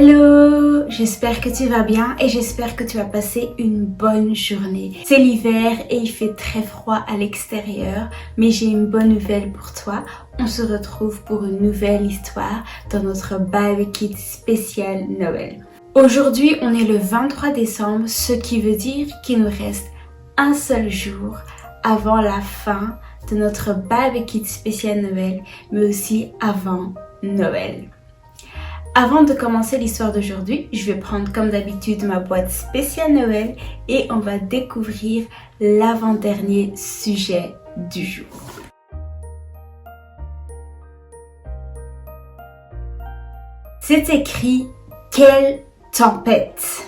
Hello, j'espère que tu vas bien et j'espère que tu as passé une bonne journée. C'est l'hiver et il fait très froid à l'extérieur, mais j'ai une bonne nouvelle pour toi. On se retrouve pour une nouvelle histoire dans notre Bible Kids spécial Noël. Aujourd'hui, on est le 23 décembre, ce qui veut dire qu'il nous reste un seul jour avant la fin de notre Bible Kids spécial Noël, mais aussi avant Noël. Avant de commencer l'histoire d'aujourd'hui, je vais prendre comme d'habitude ma boîte spéciale Noël et on va découvrir l'avant-dernier sujet du jour. C'est écrit « Quelle tempête !»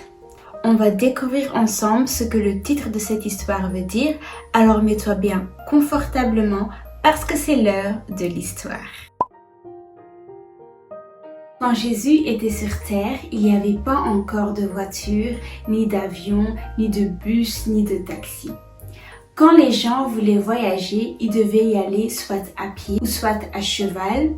On va découvrir ensemble ce que le titre de cette histoire veut dire, alors mets-toi bien confortablement parce que c'est l'heure de l'histoire. Quand Jésus était sur terre, il n'y avait pas encore de voiture, ni d'avion, ni de bus, ni de taxi. Quand les gens voulaient voyager, ils devaient y aller soit à pied ou soit à cheval,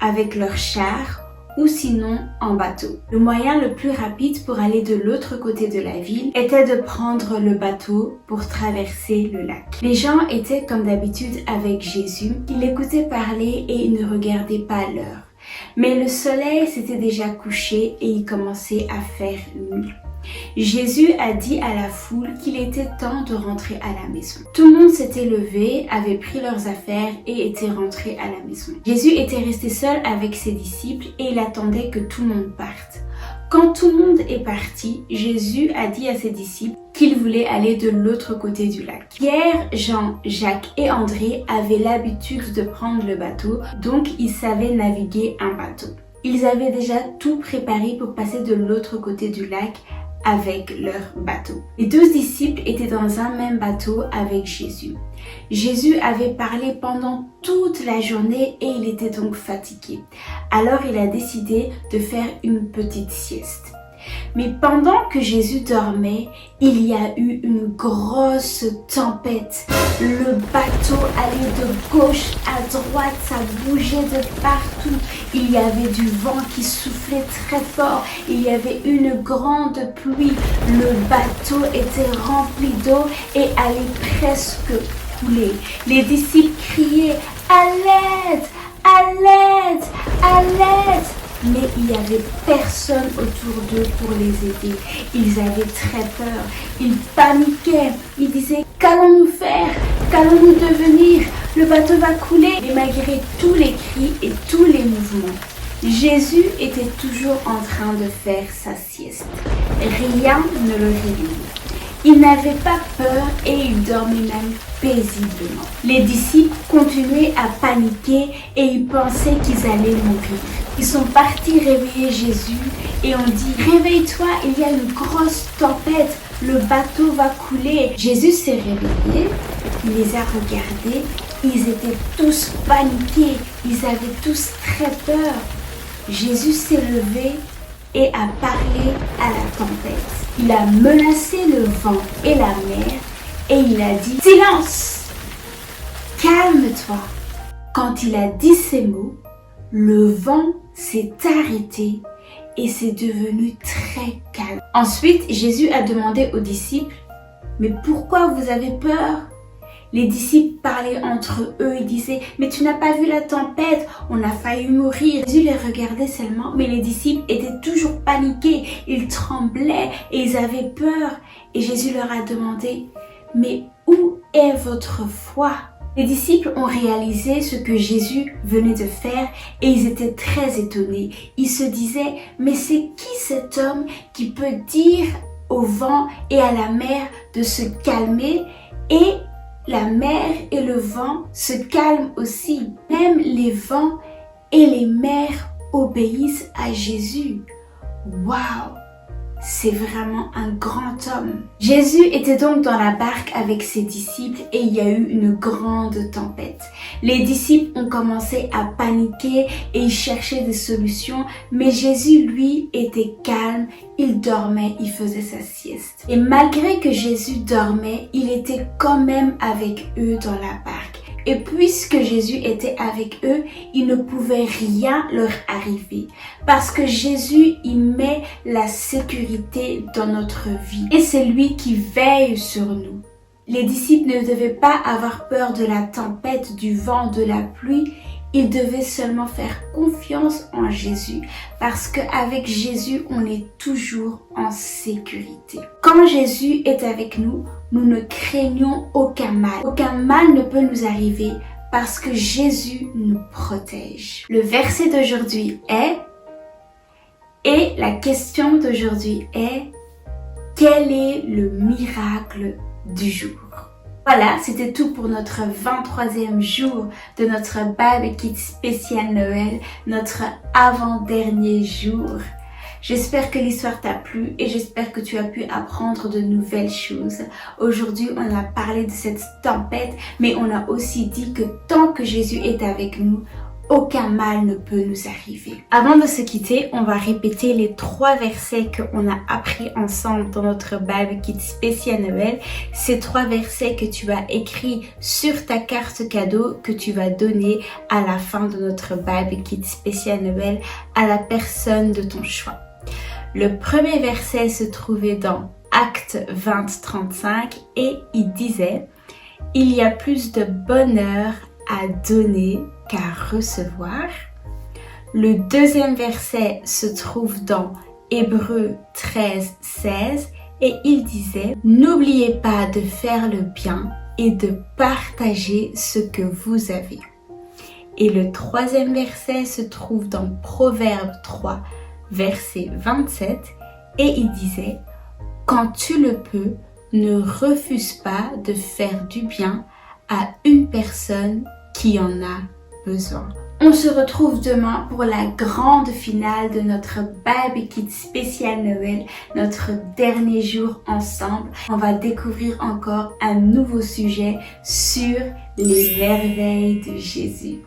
avec leur char ou sinon en bateau. Le moyen le plus rapide pour aller de l'autre côté de la ville était de prendre le bateau pour traverser le lac. Les gens étaient comme d'habitude avec Jésus, ils l'écoutaient parler et ils ne regardaient pas l'heure. Mais le soleil s'était déjà couché et il commençait à faire nuit. Jésus a dit à la foule qu'il était temps de rentrer à la maison. Tout le monde s'était levé, avait pris leurs affaires et était rentré à la maison. Jésus était resté seul avec ses disciples et il attendait que tout le monde parte. Quand tout le monde est parti, Jésus a dit à ses disciples qu'il voulait aller de l'autre côté du lac. Pierre, Jean, Jacques et André avaient l'habitude de prendre le bateau, donc ils savaient naviguer un bateau. Ils avaient déjà tout préparé pour passer de l'autre côté du lac avec leur bateau. Les 12 disciples étaient dans un même bateau avec Jésus. Jésus avait parlé pendant toute la journée et il était donc fatigué. Alors il a décidé de faire une petite sieste. Mais pendant que Jésus dormait, il y a eu une grosse tempête. Le bateau allait de gauche à droite, ça bougeait de partout. Il y avait du vent qui soufflait très fort. Il y avait une grande pluie. Le bateau était rempli d'eau et allait presque couler. Les disciples criaient « À l'aide! À l'aide! À l'aide !» Mais il n'y avait personne autour d'eux pour les aider. Ils avaient très peur. Ils paniquaient. Ils disaient « Qu'allons-nous faire? Qu'allons-nous devenir? Le bateau va couler !» Et malgré tous les cris et tous les mouvements, Jésus était toujours en train de faire sa sieste. Rien ne le réveillait. Il n'avait pas peur et il dormait même paisiblement. Les disciples continuaient à paniquer et ils pensaient qu'ils allaient mourir. Ils sont partis réveiller Jésus et ont dit « Réveille-toi, il y a une grosse tempête, le bateau va couler ». Jésus s'est réveillé, il les a regardés, ils étaient tous paniqués, ils avaient tous très peur. Jésus s'est levé et a parlé à la tempête. Il a menacé le vent et la mer et il a dit « Silence! Calme-toi !» Quand il a dit ces mots, le vent s'est arrêté et c'est devenu très calme. Ensuite, Jésus a demandé aux disciples « Mais pourquoi vous avez peur ?» Les disciples parlaient entre eux et disaient « Mais tu n'as pas vu la tempête, on a failli mourir ». Jésus les regardait seulement, mais les disciples étaient toujours paniqués, ils tremblaient et ils avaient peur. Et Jésus leur a demandé « Mais où est votre foi ?» Les disciples ont réalisé ce que Jésus venait de faire et ils étaient très étonnés. Ils se disaient « Mais c'est qui cet homme qui peut dire au vent et à la mer de se calmer et la mer et le vent se calment aussi. Même les vents et les mers obéissent à Jésus. Waouh! C'est vraiment un grand homme. Jésus était donc dans la barque avec ses disciples et il y a eu une grande tempête. Les disciples ont commencé à paniquer et ils cherchaient des solutions, mais Jésus, lui, était calme, il dormait, il faisait sa sieste. Et malgré que Jésus dormait, il était quand même avec eux dans la barque. Et puisque Jésus était avec eux, il ne pouvait rien leur arriver. Parce que Jésus, il met la sécurité dans notre vie. Et c'est lui qui veille sur nous. Les disciples ne devaient pas avoir peur de la tempête, du vent, de la pluie. Ils devaient seulement faire confiance en Jésus parce qu'avec Jésus, on est toujours en sécurité. Quand Jésus est avec nous, nous ne craignons aucun mal. Aucun mal ne peut nous arriver parce que Jésus nous protège. Le verset d'aujourd'hui est, et la question d'aujourd'hui est, quel est le miracle du jour? Voilà, c'était tout pour notre 23e jour de notre Bible Kids spécial Noël, notre avant-dernier jour. J'espère que l'histoire t'a plu et j'espère que tu as pu apprendre de nouvelles choses. Aujourd'hui, on a parlé de cette tempête, mais on a aussi dit que tant que Jésus est avec nous, aucun mal ne peut nous arriver. Avant de se quitter, on va répéter les 3 versets qu'on a appris ensemble dans notre Bible Kids spécial Noël. Ces 3 versets que tu as écrits sur ta carte cadeau que tu vas donner à la fin de notre Bible Kids spécial Noël à la personne de ton choix. Le premier verset se trouvait dans Actes 20-35 et il disait « Il y a plus de bonheur à donner qu'à recevoir ». Le deuxième verset se trouve dans Hébreux 13-16 et il disait « N'oubliez pas de faire le bien et de partager ce que vous avez ». Et le troisième verset se trouve dans Proverbes 3, verset 27 et il disait « Quand tu le peux, ne refuse pas de faire du bien à une personne qui en a besoin. » On se retrouve demain pour la grande finale de notre Bible Kids spécial Noël, notre dernier jour ensemble. On va découvrir encore un nouveau sujet sur les merveilles de Jésus.